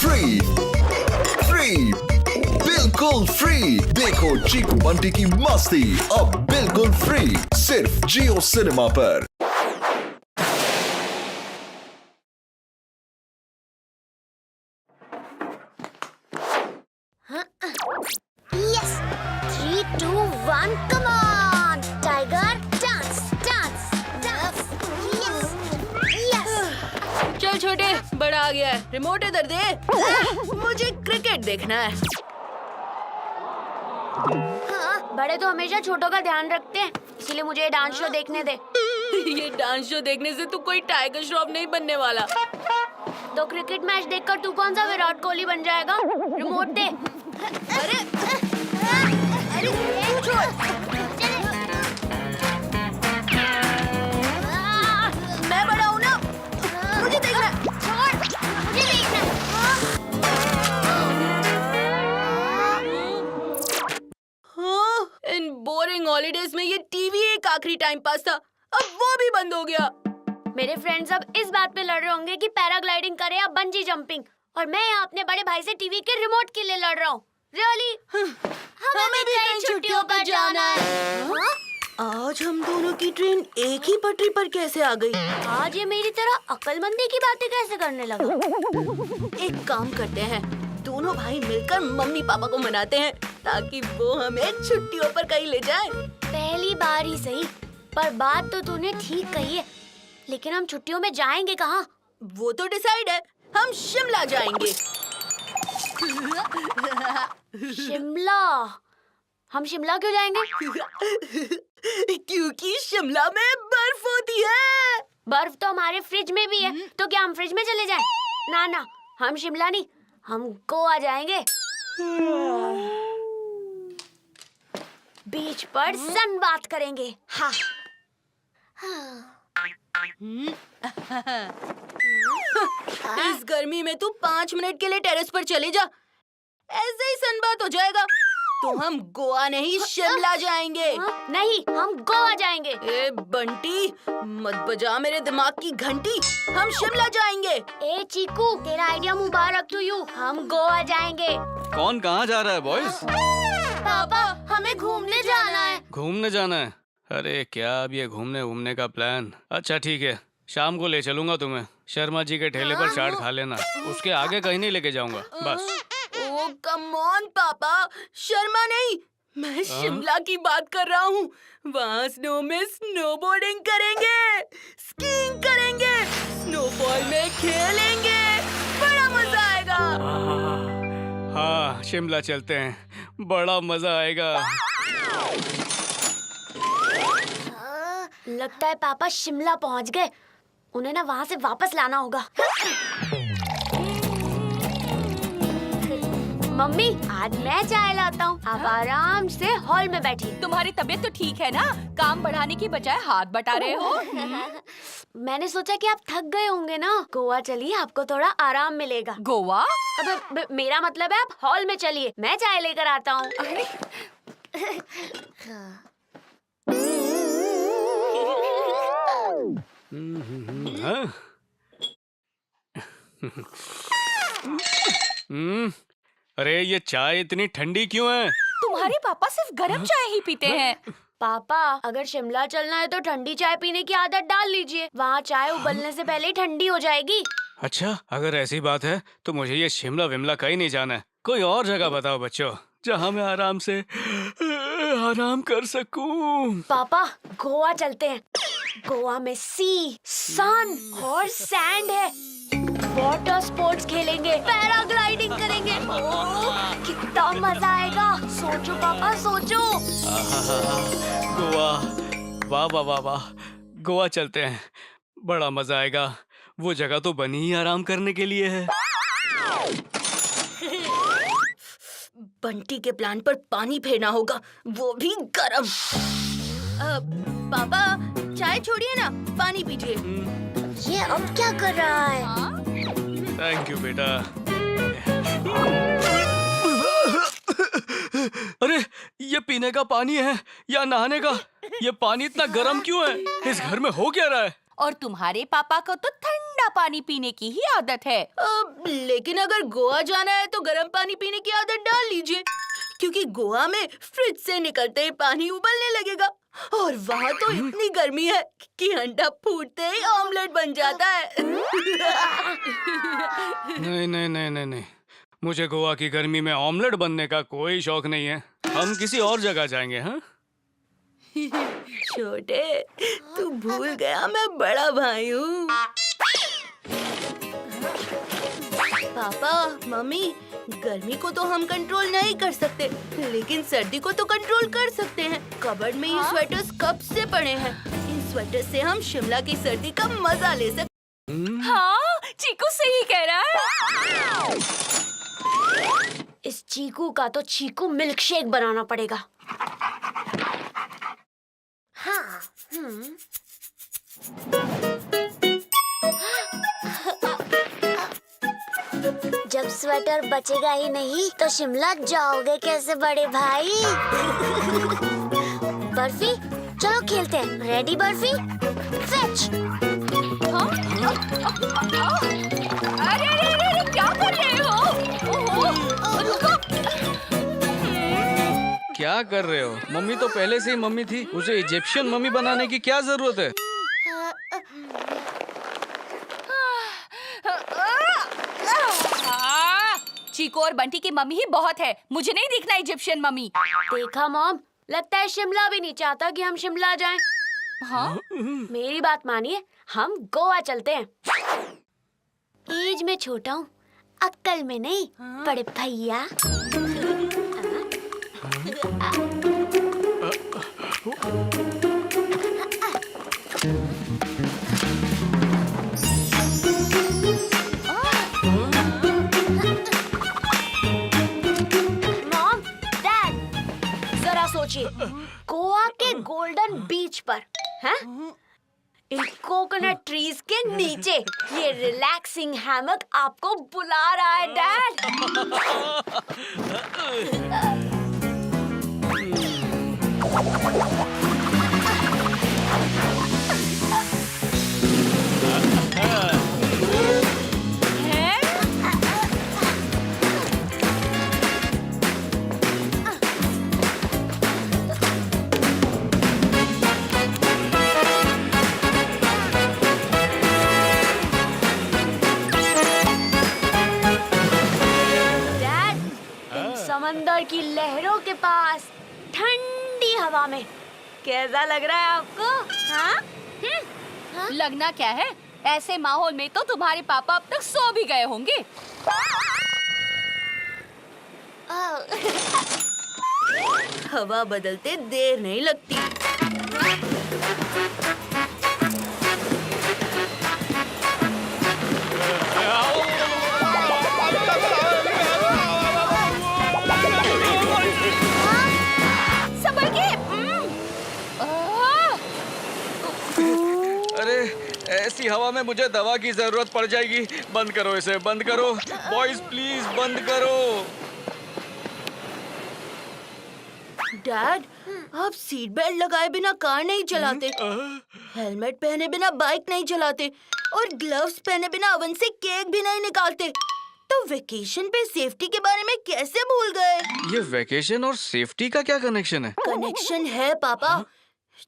Free free बिल्कुल free. देखो चीकू बंटी की मस्ती अब बिल्कुल फ्री सिर्फ जियो सिनेमा पर। Yes! 3, 2, 1, come on! Tiger, dance, dance, dance! Yes! Yes! चल छोटे, बड़ा आ गया है, रिमोट इधर दे। मुझे क्रिकेट देखना है। हाँ, बड़े तो हमेशा छोटों का ध्यान रखते हैं, इसीलिए मुझे ये डांस शो देखने दे। ये डांस शो देखने से तू कोई टाइगर श्रॉफ नहीं बनने वाला। तो क्रिकेट मैच देखकर तू कौन सा विराट कोहली बन जाएगा? रिमोट दे। अरे अरे छोड़। मैं बड़ा हूँ ना, मुझे देखना है। छोड़, मुझे देखना है। हाँ, इन बोरिंग हॉलीडेज में ये टीवी एक आखिरी टाइम पास था, अब वो भी बंद हो गया। मेरे फ्रेंड्स अब इस बात पे लड़ रहे होंगे कि पैराग्लाइडिंग करे या बंजी जंपिंग, और मैं यहाँ अपने बड़े भाई से टीवी के रिमोट के लिए लड़ रहा हूँ। रियली? हमें भी कई छुट्टियों पर जाना है। हाँ? आज हम दोनों की ट्रेन एक ही पटरी पर कैसे आ गई? आज ये मेरी तरह अक्लमंदी की बातें कैसे करने लगा? एक काम करते हैं, दोनों भाई मिलकर मम्मी पापा को मनाते हैं ताकि वो हमें छुट्टियों पर कहीं ले जाएं। पहली बार ही सही, पर बात तो तूने ठीक कही है। लेकिन हम छुट्टियों में जाएंगे कहाँ? वो तो डिसाइड है, हम शिमला जाएंगे। शिमला? हम शिमला क्यों जाएंगे? क्योंकि शिमला में बर्फ होती है। बर्फ तो हमारे फ्रिज में भी है, तो क्या हम फ्रिज में चले जाएं? ना ना, हम शिमला नहीं, हम गोवा जाएंगे। बीच पर सनबाथ करेंगे। हाँ। इस गर्मी में तू 5 मिनट के लिए टेरेस पर चले जा, ऐसे ही सनबाथ हो जाएगा। तो हम गोवा नहीं शिमला जाएंगे। नहीं, हम गोवा जाएंगे। ए बंटी, मत बजा मेरे दिमाग की घंटी, हम शिमला जाएंगे। ए चीकू, तेरा आइडिया मुबारक टू यू, हम गोवा जाएंगे। कौन कहाँ जा रहा है बॉयज? पापा, हमें घूमने जाना है। घूमने जाना है? अरे क्या अब ये घूमने का प्लान? अच्छा ठीक है, शाम को ले चलूंगा तुम्हें। शर्मा जी के ठेले पर चाट खा लेना, उसके आगे कहीं नहीं लेके जाऊंगा बस। ओ कम ऑन पापा, शर्मा नहीं, मैं शिमला की बात कर रहा हूँ। वहाँ स्नो में स्नोबोर्डिंग करेंगे, स्कीइंग करेंगे, स्नोफॉल में खेलेंगे, बड़ा मजा आएगा। हाँ शिमला चलते हैं, बड़ा मजा आएगा। लगता है पापा शिमला पहुंच गए, उन्हें ना वहाँ से वापस लाना होगा। मम्मी, आज मैं चाय लाता हूँ, आप आराम से हॉल में बैठिए। तुम्हारी तबीयत तो ठीक है ना? काम बढ़ाने की बजाय हाथ बटा रहे हो। मैंने सोचा कि आप थक गए होंगे ना, गोवा चलिए, आपको थोड़ा आराम मिलेगा। गोवा? अब मेरा मतलब है आप हॉल में चलिए, मैं चाय लेकर आता हूँ। हाँ? अरे ये चाय इतनी ठंडी क्यों है? तुम्हारे पापा सिर्फ गर्म चाय ही पीते हैं। पापा, अगर शिमला चलना है तो ठंडी चाय पीने की आदत डाल लीजिए, वहाँ चाय उबलने से पहले ही ठंडी हो जाएगी। अच्छा अगर ऐसी बात है तो मुझे ये शिमला विमला कहीं नहीं जाना है। कोई और जगह बताओ बच्चों, जहाँ मैं आराम से आराम कर सकूं। पापा, गोवा चलते हैं। गोवा में सी, सन और सैंड है। वाटर स्पोर्ट्स खेलेंगे, पैराग्लाइडिंग करेंगे। ओह, कितना मजा आएगा। सोचो पापा, सोचो। गोवा, वाह वाह वाह वाह, गोवा चलते हैं, बड़ा मजा आएगा। वो जगह तो बनी ही आराम करने के लिए है। बंटी के प्लान पर पानी फेरना होगा, वो भी गरम। पापा चाय छोड़िए ना, पानी पीजिए। ये अब क्या कर रहा है? थैंक यू बेटा। अरे ये पीने का पानी है या नहाने का? ये पानी इतना गर्म क्यों है? इस घर में हो क्या रहा है? और तुम्हारे पापा को तो ठंडा ठंडा पानी पीने की ही आदत है। लेकिन अगर गोवा जाना है तो गर्म पानी पीने की आदत डाल लीजिए, क्योंकि गोवा में फ्रिज से निकलते ही पानी उबलने लगेगा और वहाँ तो इतनी गर्मी है कि अंडा फूटते ही ऑमलेट बन जाता है। नहीं नहीं नहीं नहीं नहीं, मुझे गोवा की गर्मी में ऑमलेट बनने का कोई शौक नहीं है। हम किसी और जगह जाएंगे। हाँ छोटे, तू भूल गया मैं बड़ा भाई हूँ। पापा मम्मी, गर्मी को तो हम कंट्रोल नहीं कर सकते, लेकिन सर्दी को तो कंट्रोल कर सकते हैं। कबर्ड में ये स्वेटर्स कब से पड़े हैं। इन स्वेटर से हम शिमला की सर्दी का मजा ले सकते। हाँ, चीकू सही कह रहा है। इस चीकू का तो चीकू मिल्क शेक बनाना पड़ेगा। हाँ, जब स्वेटर बचेगा ही नहीं तो शिमला जाओगे कैसे बड़े भाई? बर्फी, चलो खेलते हैं। रेडी बर्फी? फेच। अरे अरे अरे, क्या कर रहे हो? ओहो, रुको। क्या कर रहे हो? मम्मी तो पहले से ही मम्मी थी, उसे इजिप्शियन मम्मी बनाने की क्या जरूरत है? चीकू और बंटी की मम्मी ही बहुत है, मुझे नहीं दिखना इजिप्शियन मम्मी। देखा मॉम, लगता है शिमला भी नहीं चाहता कि हम शिमला जाएं। हाँ? मेरी बात मानिए, हम गोवा चलते हैं। एज में छोटा हूँ, अक्ल में नहीं, बड़े भैया। मॉम, डैड, जरा सोचिए, गोवा के गोल्डन बीच पर, हैं? इन कोकोनट ट्रीज के नीचे ये रिलैक्सिंग हैमक आपको बुला रहा है डैड। समंदर की लहरों के पास ठंडी हवा में कैसा लग रहा है आपको? हाँ? लगना क्या है, ऐसे माहौल में तो तुम्हारे पापा अब तक सो भी गए होंगे। हवा बदलते देर नहीं लगती। अरे ऐसी हवा में मुझे दवा की जरूरत पड़ जाएगी। बंद करो इसे, बंद करो बॉयज, प्लीज बंद करो। डैड, आप सीट बेल्ट लगाए बिना कार नहीं चलाते, हेलमेट पहने बिना बाइक नहीं चलाते और ग्लव्स पहने बिना ओवन से केक भी नहीं निकालते, तो वेकेशन पे सेफ्टी के बारे में कैसे भूल गए? ये वेकेशन और सेफ्टी का क्या कनेक्शन है? कनेक्शन है पापा।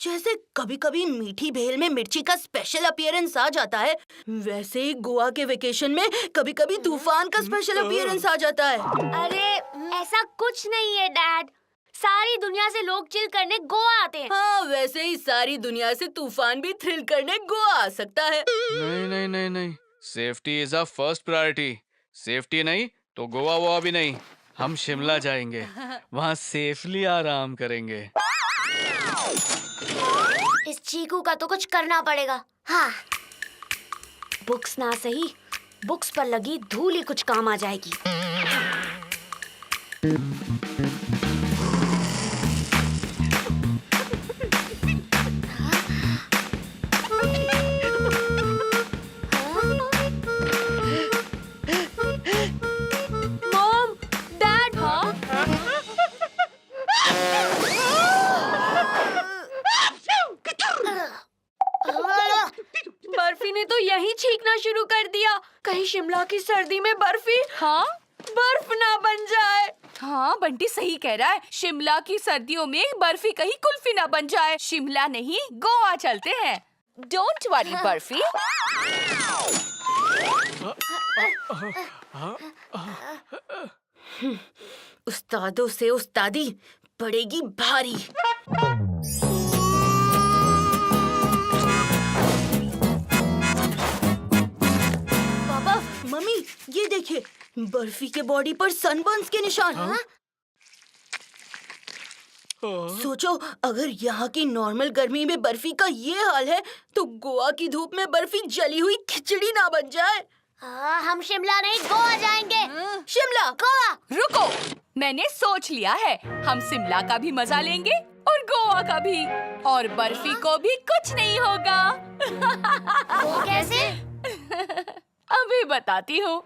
जैसे कभी-कभी मीठी भेल में मिर्ची का स्पेशल अपीयरेंस आ जाता है, वैसे ही गोवा के वेकेशन में कभी-कभी तूफान का स्पेशल अपीयरेंस आ जाता है। अरे ऐसा कुछ नहीं है डैड, सारी दुनिया से लोग चिल करने गोवा आते हैं। हाँ, वैसे ही सारी दुनिया से तूफान भी थ्रिल करने गोवा आ सकता है। नहीं नहीं नहीं नहीं, safety is a first priority. Safety नहीं तो गोवा वोवा भी नहीं, हम शिमला जाएंगे, वहाँ सेफली आराम करेंगे। इस चीकू का तो कुछ करना पड़ेगा। हाँ, बुक्स ना सही, बुक्स पर लगी धूल ही कुछ काम आ जाएगी। मॉम, डैड, हाँ? बर्फी ने तो यही छींकना शुरू की सर्दी में बर्फी हाँ बर्फ ना बन जाए। हाँ, बंटी सही कह रहा है। शिमला की सर्दियों में बर्फी कहीं कुल्फी ना बन जाए। शिमला नहीं, गोवा चलते हैं। Don't worry barfi. उस्तादों से उस्तादी पड़ेगी भारी। पापा, मम्मी, ये देखिए, बर्फी के बॉडी पर सनबर्न्स के निशान। सोचो, अगर यहाँ की नॉर्मल गर्मी में बर्फी का ये हाल है, तो गोवा की धूप में बर्फी जली हुई खिचड़ी ना बन जाए। हम शिमला नहीं गोवा जाएंगे। शिमला। गोवा। रुको, मैंने सोच लिया है। हम शिमला का भी मजा लेंगे और गोवा का भी, और बर्फी को भी कुछ नहीं होगा। वो कैसे? अभी बताती हूँ।